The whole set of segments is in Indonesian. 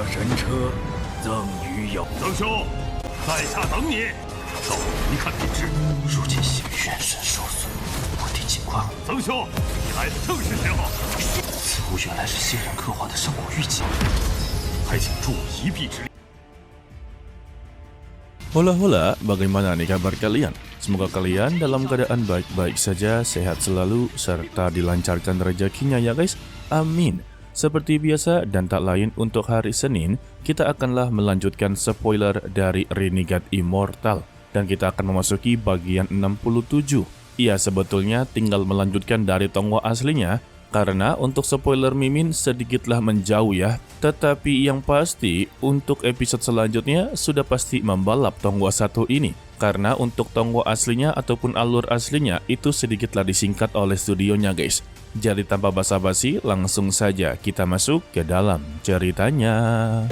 神车赠与有曾兄，在下等你。到我一看便知，如今幸运元神受损，我得尽快。曾兄，你来的正是时候。此物原来是仙人刻画的圣果玉器，还请助我一臂之力。 Hola, bagaimana nih kabar kalian? Semoga kalian dalam keadaan baik-baik saja, sehat selalu, serta dilancarkan rezekinya ya guys. Amin. Seperti biasa dan tak lain untuk hari Senin, kita akanlah melanjutkan spoiler dari Renegade Immortal. Dan kita akan memasuki bagian 67. Iya, sebetulnya tinggal melanjutkan dari Tonghua aslinya, karena untuk spoiler Mimin sedikitlah menjauh ya. Tetapi yang pasti untuk episode selanjutnya sudah pasti membalap Tonghua 1 ini. Karena untuk Tonghua aslinya ataupun alur aslinya itu sedikitlah disingkat oleh studionya guys. Jadi tanpa basa-basi langsung saja kita masuk ke dalam ceritanya.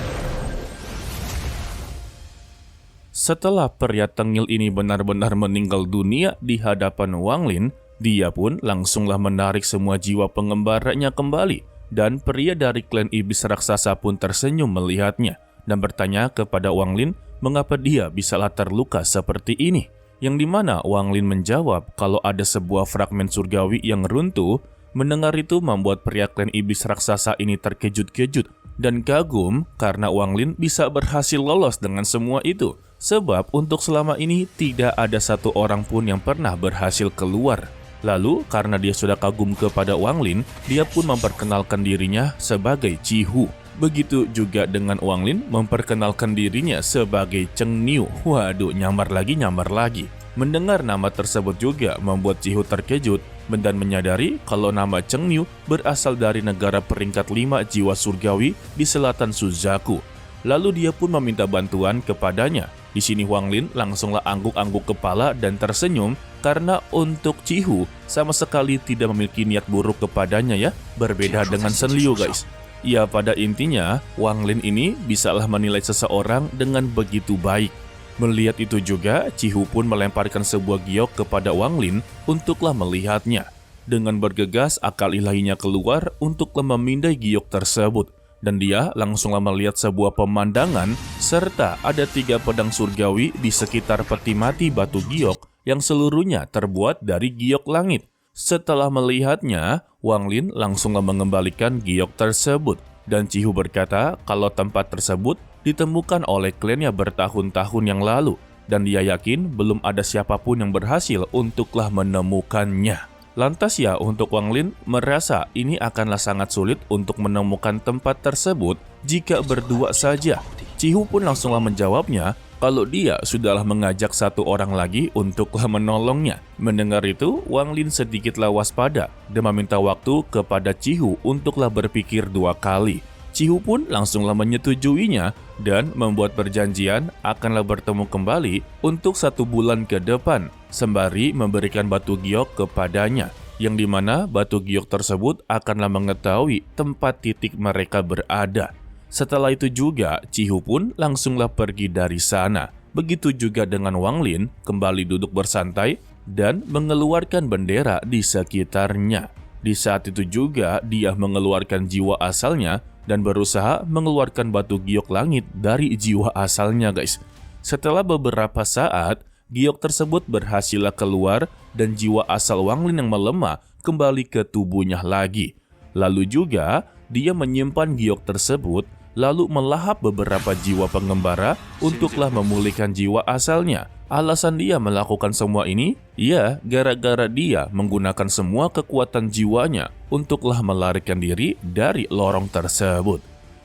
Setelah pria tengil ini benar-benar meninggal dunia di hadapan Wang Lin, dia pun langsunglah menarik semua jiwa pengembaranya kembali. Dan pria dari klan iblis raksasa pun tersenyum melihatnya dan bertanya kepada Wang Lin mengapa dia bisalah terluka seperti ini. Yang dimana Wang Lin menjawab kalau ada sebuah fragmen surgawi yang runtuh. Mendengar itu membuat pria klan iblis raksasa ini terkejut-kejut dan kagum karena Wang Lin bisa berhasil lolos dengan semua itu. Sebab untuk selama ini tidak ada satu orang pun yang pernah berhasil keluar. Lalu, karena dia sudah kagum kepada Wang Lin, dia pun memperkenalkan dirinya sebagai Cihu. Begitu juga dengan Wang Lin memperkenalkan dirinya sebagai Cheng Niu. Waduh, nyamar lagi. Mendengar nama tersebut juga membuat Cihu terkejut dan menyadari kalau nama Cheng Niu berasal dari negara peringkat 5 jiwa surgawi di selatan Suzaku. Lalu dia pun meminta bantuan kepadanya. Di sini Wang Lin langsunglah angguk-angguk kepala dan tersenyum karena untuk Cihu sama sekali tidak memiliki niat buruk kepadanya ya, berbeda dengan Shen Liu guys. Ya pada intinya Wang Lin ini bisalah menilai seseorang dengan begitu baik. Melihat itu juga Cihu pun melemparkan sebuah giok kepada Wang Lin untuklah melihatnya. Dengan bergegas akal ilahinya keluar untuklah memindai giok tersebut. Dan dia langsunglah melihat sebuah pemandangan serta ada 3 pedang surgawi di sekitar peti mati batu giok yang seluruhnya terbuat dari giok langit. Setelah melihatnya, Wang Lin langsunglah mengembalikan giok tersebut. Dan Cihu berkata kalau tempat tersebut ditemukan oleh klannya bertahun-tahun yang lalu. Dan dia yakin belum ada siapapun yang berhasil untuklah menemukannya. Lantas ya untuk Wang Lin merasa ini akanlah sangat sulit untuk menemukan tempat tersebut jika berdua saja. Cihu pun langsunglah menjawabnya kalau dia sudahlah mengajak satu orang lagi untuklah menolongnya. Mendengar itu, Wang Lin sedikitlah waspada dan meminta waktu kepada Cihu untuklah berpikir 2 kali. Cihu pun langsunglah menyetujuinya dan membuat perjanjian akanlah bertemu kembali untuk 1 bulan ke depan, sembari memberikan batu giok kepadanya, yang dimana batu giok tersebut akanlah mengetahui tempat titik mereka berada. Setelah itu juga, Cihu pun langsunglah pergi dari sana. Begitu juga dengan Wang Lin, kembali duduk bersantai dan mengeluarkan bendera di sekitarnya. Di saat itu juga, dia mengeluarkan jiwa asalnya dan berusaha mengeluarkan batu giok langit dari jiwa asalnya guys. Setelah beberapa saat, giok tersebut berhasil keluar dan jiwa asal Wang Lin yang melemah kembali ke tubuhnya lagi. Lalu juga, dia menyimpan giok tersebut lalu melahap beberapa jiwa pengembara untuklah memulihkan jiwa asalnya. Alasan dia melakukan semua ini, ya gara-gara dia menggunakan semua kekuatan jiwanya untuklah melarikan diri dari lorong tersebut.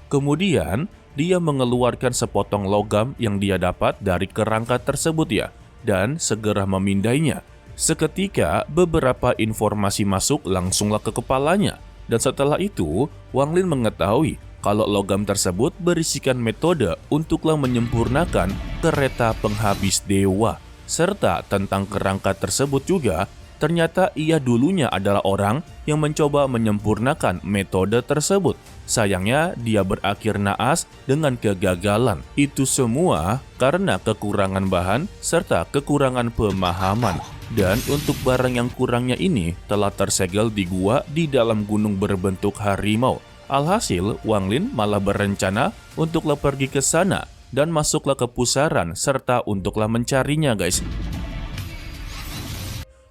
Kemudian, dia mengeluarkan sepotong logam yang dia dapat dari kerangka tersebut ya, dan segera memindainya. Seketika, beberapa informasi masuk langsunglah ke kepalanya. Dan setelah itu, Wang Lin mengetahui kalau logam tersebut berisikan metode untuklah menyempurnakan kereta penghabis dewa. Serta tentang kerangka tersebut juga, ternyata ia dulunya adalah orang yang mencoba menyempurnakan metode tersebut. Sayangnya dia berakhir naas dengan kegagalan. Itu semua karena kekurangan bahan serta kekurangan pemahaman. Dan untuk barang yang kurangnya ini telah tersegel di gua di dalam gunung berbentuk harimau. Alhasil, Wang Lin malah berencana untuklah pergi ke sana dan masuklah ke pusaran serta untuklah mencarinya, guys.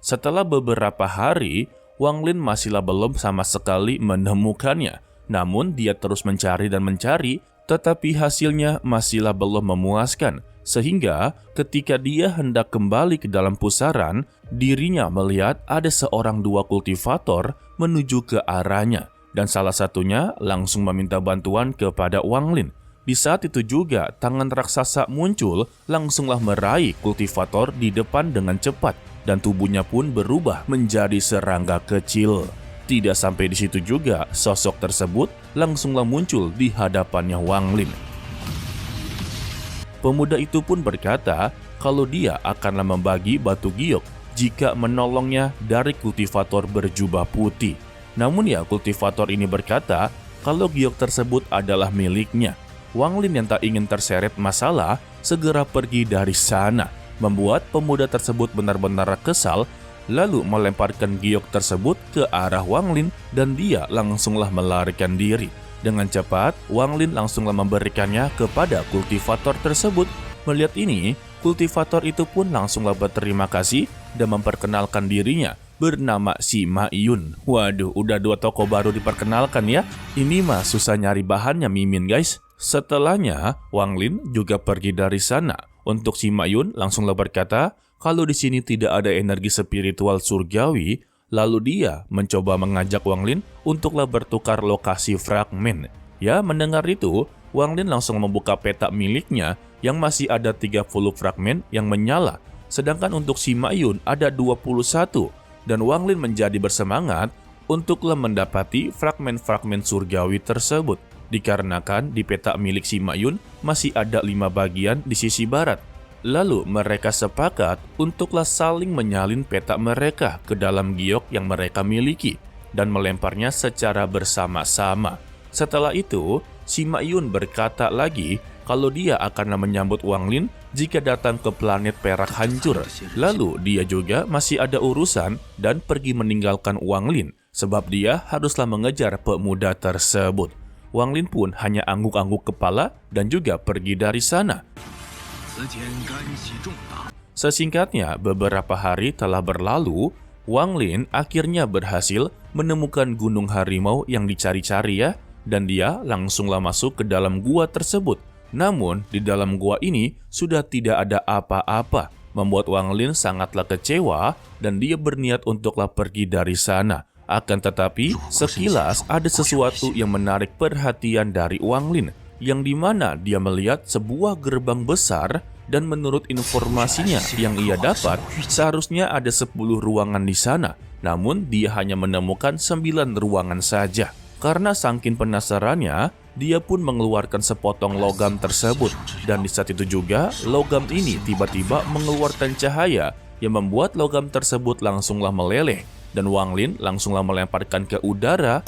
Setelah beberapa hari, Wang Lin masihlah belum sama sekali menemukannya. Namun dia terus mencari dan mencari, tetapi hasilnya masihlah belum memuaskan. Sehingga ketika dia hendak kembali ke dalam pusaran, dirinya melihat ada seorang dua kultivator menuju ke arahnya. Dan salah satunya langsung meminta bantuan kepada Wang Lin. Di saat itu juga tangan raksasa muncul, langsunglah meraih kultivator di depan dengan cepat. Dan tubuhnya pun berubah menjadi serangga kecil. Tidak sampai di situ juga, sosok tersebut langsunglah muncul di hadapannya Wang Lin. Pemuda itu pun berkata kalau dia akanlah membagi batu giok jika menolongnya dari kultivator berjubah putih. Namun ya, kultivator ini berkata kalau giok tersebut adalah miliknya. Wang Lin yang tak ingin terseret masalah segera pergi dari sana, membuat pemuda tersebut benar-benar kesal, lalu melemparkan giok tersebut ke arah Wang Lin dan dia langsunglah melarikan diri. Dengan cepat, Wang Lin langsunglah memberikannya kepada kultivator tersebut. Melihat ini, kultivator itu pun langsunglah berterima kasih dan memperkenalkan dirinya bernama Sima Yun. Waduh, udah 2 tokoh baru diperkenalkan ya. Ini mah susah nyari bahannya Mimin, guys. Setelahnya, Wang Lin juga pergi dari sana. Untuk Sima Yun langsunglah berkata kalau di sini tidak ada energi spiritual surgawi. Lalu dia mencoba mengajak Wang Lin untuklah bertukar lokasi fragmen. Ya, mendengar itu, Wang Lin langsung membuka peta miliknya yang masih ada 30 fragmen yang menyala. Sedangkan untuk Sima Yun ada 21. Dan Wang Lin menjadi bersemangat untuklah mendapati fragmen-fragmen surgawi tersebut. Dikarenakan di peta milik Sima Yun masih ada 5 bagian di sisi barat. Lalu mereka sepakat untuklah saling menyalin peta mereka ke dalam giok yang mereka miliki dan melemparnya secara bersama-sama. Setelah itu, Sima Yun berkata lagi kalau dia akan menyambut Wang Lin jika datang ke planet perak hancur. Lalu dia juga masih ada urusan dan pergi meninggalkan Wang Lin sebab dia haruslah mengejar pemuda tersebut. Wang Lin pun hanya angguk-angguk kepala dan juga pergi dari sana. Sesingkatnya, beberapa hari telah berlalu, Wang Lin akhirnya berhasil menemukan gunung harimau yang dicari-cari ya, dan dia langsunglah masuk ke dalam gua tersebut. Namun, di dalam gua ini sudah tidak ada apa-apa, membuat Wang Lin sangatlah kecewa dan dia berniat untuklah pergi dari sana. Akan tetapi, sekilas ada sesuatu yang menarik perhatian dari Wang Lin, yang dimana dia melihat sebuah gerbang besar dan menurut informasinya yang ia dapat, seharusnya ada 10 ruangan di sana. Namun, dia hanya menemukan 9 ruangan saja. Karena saking penasarannya, dia pun mengeluarkan sepotong logam tersebut. Dan di saat itu juga, logam ini tiba-tiba mengeluarkan cahaya yang membuat logam tersebut langsunglah meleleh. Dan Wang Lin langsunglah melemparkan ke udara.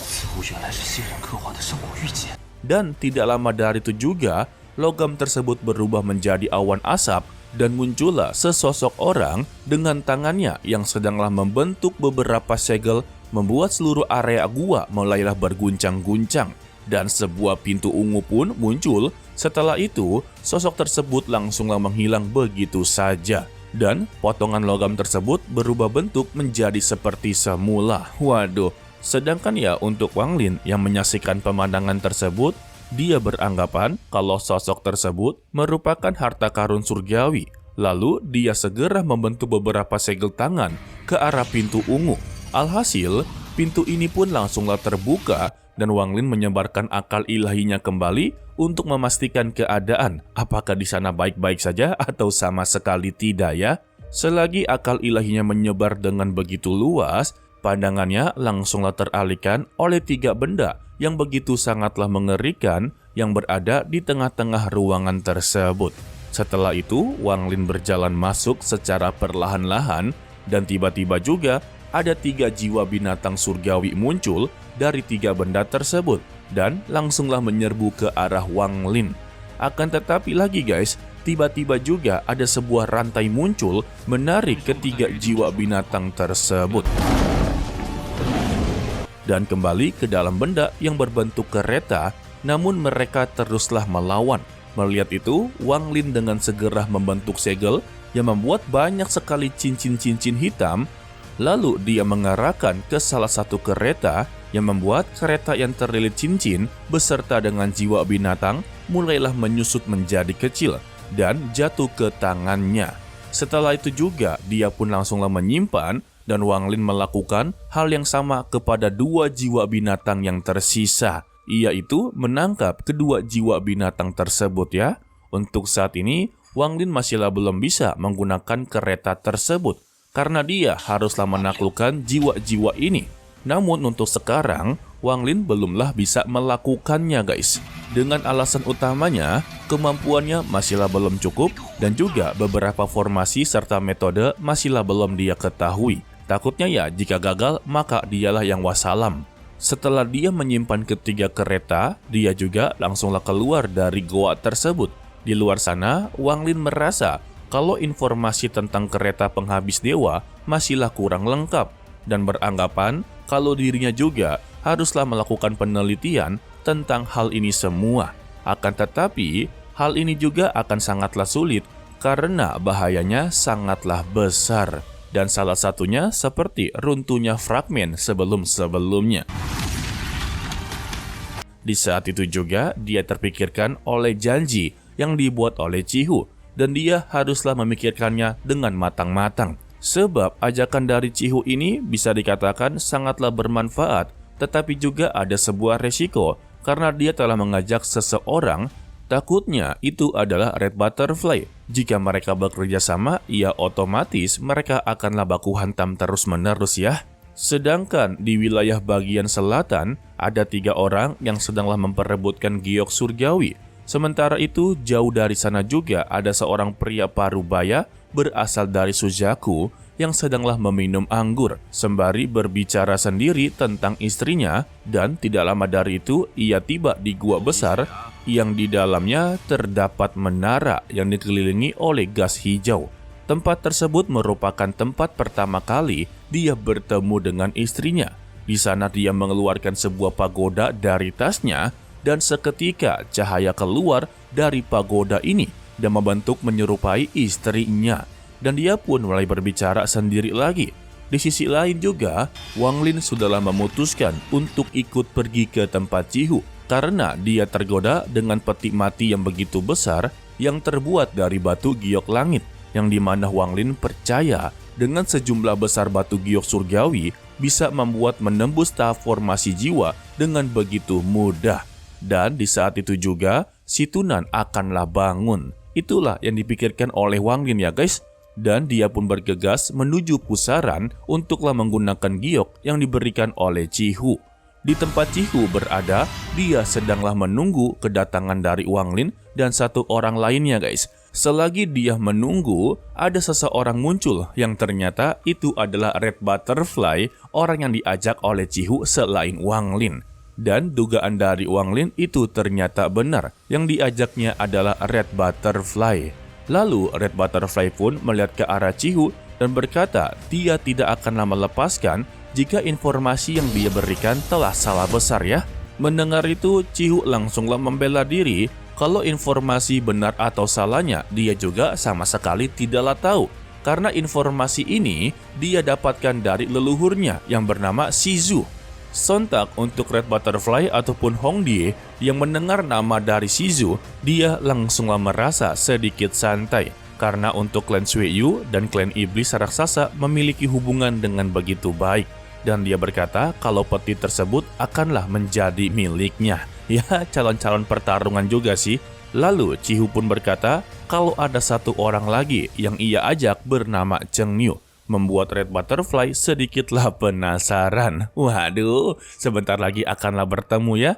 Dan tidak lama dari itu juga, logam tersebut berubah menjadi awan asap dan muncullah sesosok orang dengan tangannya yang sedanglah membentuk beberapa segel, membuat seluruh area gua mulailah berguncang-guncang. Dan sebuah pintu ungu pun muncul. Setelah itu, sosok tersebut langsunglah menghilang begitu saja. Dan potongan logam tersebut berubah bentuk menjadi seperti semula. Waduh, sedangkan ya untuk Wang Lin yang menyaksikan pemandangan tersebut, dia beranggapan kalau sosok tersebut merupakan harta karun surgawi. Lalu dia segera membentuk beberapa segel tangan ke arah pintu ungu. Alhasil, pintu ini pun langsunglah terbuka dan Wang Lin menyebarkan akal ilahinya kembali untuk memastikan keadaan apakah di sana baik-baik saja atau sama sekali tidak ya. Selagi akal ilahinya menyebar dengan begitu luas, pandangannya langsunglah teralihkan oleh 3 benda yang begitu sangatlah mengerikan yang berada di tengah-tengah ruangan tersebut. Setelah itu, Wang Lin berjalan masuk secara perlahan-lahan dan tiba-tiba juga ada 3 jiwa binatang surgawi muncul dari 3 benda tersebut dan langsunglah menyerbu ke arah Wang Lin. Akan tetapi lagi guys, tiba-tiba juga ada sebuah rantai muncul menarik ketiga jiwa binatang tersebut. dan kembali ke dalam benda yang berbentuk kereta, namun mereka teruslah melawan. Melihat itu, Wang Lin dengan segera membentuk segel yang membuat banyak sekali cincin-cincin hitam. Lalu dia mengarahkan ke salah satu kereta yang membuat kereta yang terlilit cincin beserta dengan jiwa binatang mulailah menyusut menjadi kecil dan jatuh ke tangannya. Setelah itu juga dia pun langsunglah menyimpan dan Wang Lin melakukan hal yang sama kepada dua jiwa binatang yang tersisa, yaitu menangkap kedua jiwa binatang tersebut ya. Untuk saat ini Wang Lin masihlah belum bisa menggunakan kereta tersebut karena dia haruslah menaklukkan jiwa-jiwa ini. Namun untuk sekarang, Wang Lin belumlah bisa melakukannya guys. Dengan alasan utamanya, kemampuannya masihlah belum cukup dan juga beberapa formasi serta metode masihlah belum dia ketahui. Takutnya ya jika gagal maka dialah yang wassalam. Setelah dia menyimpan ketiga kereta, dia juga langsunglah keluar dari goa tersebut. Di luar sana, Wang Lin merasa kalau informasi tentang kereta penghabis dewa masihlah kurang lengkap dan beranggapan kalau dirinya juga haruslah melakukan penelitian tentang hal ini semua. Akan tetapi, hal ini juga akan sangatlah sulit karena bahayanya sangatlah besar dan salah satunya seperti runtuhnya fragmen sebelum-sebelumnya. Di saat itu juga dia terpikirkan oleh janji yang dibuat oleh Cihu dan dia haruslah memikirkannya dengan matang-matang. Sebab ajakan dari Cihu ini bisa dikatakan sangatlah bermanfaat, tetapi juga ada sebuah resiko karena dia telah mengajak seseorang, takutnya itu adalah Red Butterfly. Jika mereka bekerja sama, ya otomatis mereka akanlah baku hantam terus-menerus ya. Sedangkan di wilayah bagian selatan, ada 3 orang yang sedanglah memperebutkan giok surgawi. Sementara itu, jauh dari sana juga ada seorang pria parubaya berasal dari Suzaku yang sedanglah meminum anggur, sembari berbicara sendiri tentang istrinya, dan tidak lama dari itu ia tiba di gua besar yang di dalamnya terdapat menara yang dikelilingi oleh gas hijau. Tempat tersebut merupakan tempat pertama kali dia bertemu dengan istrinya. Di sana dia mengeluarkan sebuah pagoda dari tasnya, dan seketika cahaya keluar dari pagoda ini dan membentuk menyerupai istrinya. Dan dia pun mulai berbicara sendiri lagi. Di sisi lain juga, Wang Lin sudahlah memutuskan untuk ikut pergi ke tempat Cihu karena dia tergoda dengan peti mati yang begitu besar yang terbuat dari batu giok langit, yang dimana Wang Lin percaya dengan sejumlah besar batu giok surgawi bisa membuat menembus tahap formasi jiwa dengan begitu mudah. Dan di saat itu juga, si Tunan akanlah bangun. Itulah yang dipikirkan oleh Wang Lin ya guys. Dan dia pun bergegas menuju pusaran untuklah menggunakan giok yang diberikan oleh Cihu. Di tempat Cihu berada, dia sedanglah menunggu kedatangan dari Wang Lin dan satu orang lainnya guys. Selagi dia menunggu, ada seseorang muncul yang ternyata itu adalah Red Butterfly, orang yang diajak oleh Cihu selain Wang Lin. Dan dugaan dari Wang Lin itu ternyata benar, yang diajaknya adalah Red Butterfly. Lalu Red Butterfly pun melihat ke arah Cihu dan berkata dia tidak akanlah melepaskan jika informasi yang dia berikan telah salah besar ya. Mendengar itu, Cihu langsunglah membela diri kalau informasi benar atau salahnya dia juga sama sekali tidaklah tahu. Karena informasi ini dia dapatkan dari leluhurnya yang bernama Shizu. Sontak untuk Red Butterfly ataupun Hongdie yang mendengar nama dari Shizu, dia langsunglah merasa sedikit santai. Karena untuk klan Sueyu dan klan Iblis Raksasa memiliki hubungan dengan begitu baik. Dan dia berkata kalau peti tersebut akanlah menjadi miliknya. Ya, calon-calon pertarungan juga sih. Lalu Cihu pun berkata kalau ada satu orang lagi yang ia ajak bernama Cheng Niu. Membuat Red Butterfly sedikitlah penasaran. Waduh, sebentar lagi akanlah bertemu ya.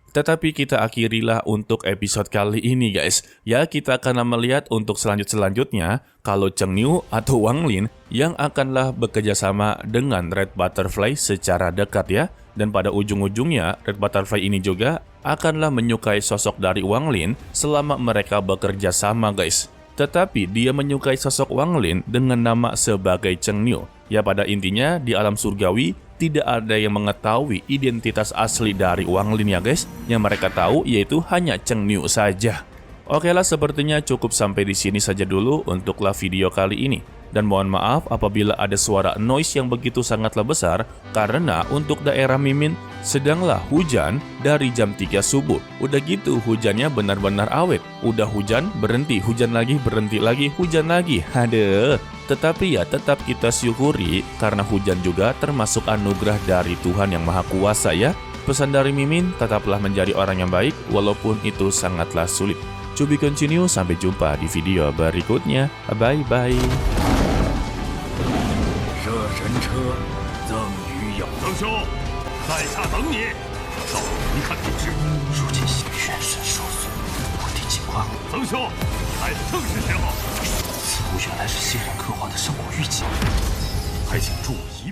Tetapi kita akhirilah untuk episode kali ini guys. Ya, kita akan melihat untuk selanjutnya kalau Cheng Niu atau Wang Lin yang akanlah bekerjasama dengan Red Butterfly secara dekat ya. Dan pada ujung-ujungnya Red Butterfly ini juga akanlah menyukai sosok dari Wang Lin selama mereka bekerja sama guys. Tetapi dia menyukai sosok Wang Lin dengan nama sebagai Cheng Niu. Ya pada intinya di alam surgawi tidak ada yang mengetahui identitas asli dari Wang Lin ya guys. Yang mereka tahu yaitu hanya Cheng Niu saja. Oke lah, sepertinya cukup sampai di sini saja dulu untuklah video kali ini. Dan mohon maaf apabila ada suara noise yang begitu sangatlah besar karena untuk daerah Mimin sedanglah hujan dari jam 3 subuh. Udah gitu hujannya benar-benar awet. Udah hujan, berhenti, hujan lagi, berhenti lagi, hujan lagi. Aduh. Tetapi ya tetap kita syukuri karena hujan juga termasuk anugerah dari Tuhan Yang Maha Kuasa ya. Pesan dari Mimin, tetaplah menjadi orang yang baik walaupun itu sangatlah sulit. To be continue, sampai jumpa di video berikutnya. Bye-bye. 摄神车赠予有曾兄，在下等你。到一看便知。如今元神受损，目的情况曾兄，来的正是时候。似乎原来是仙人刻画的生活预警。还请注意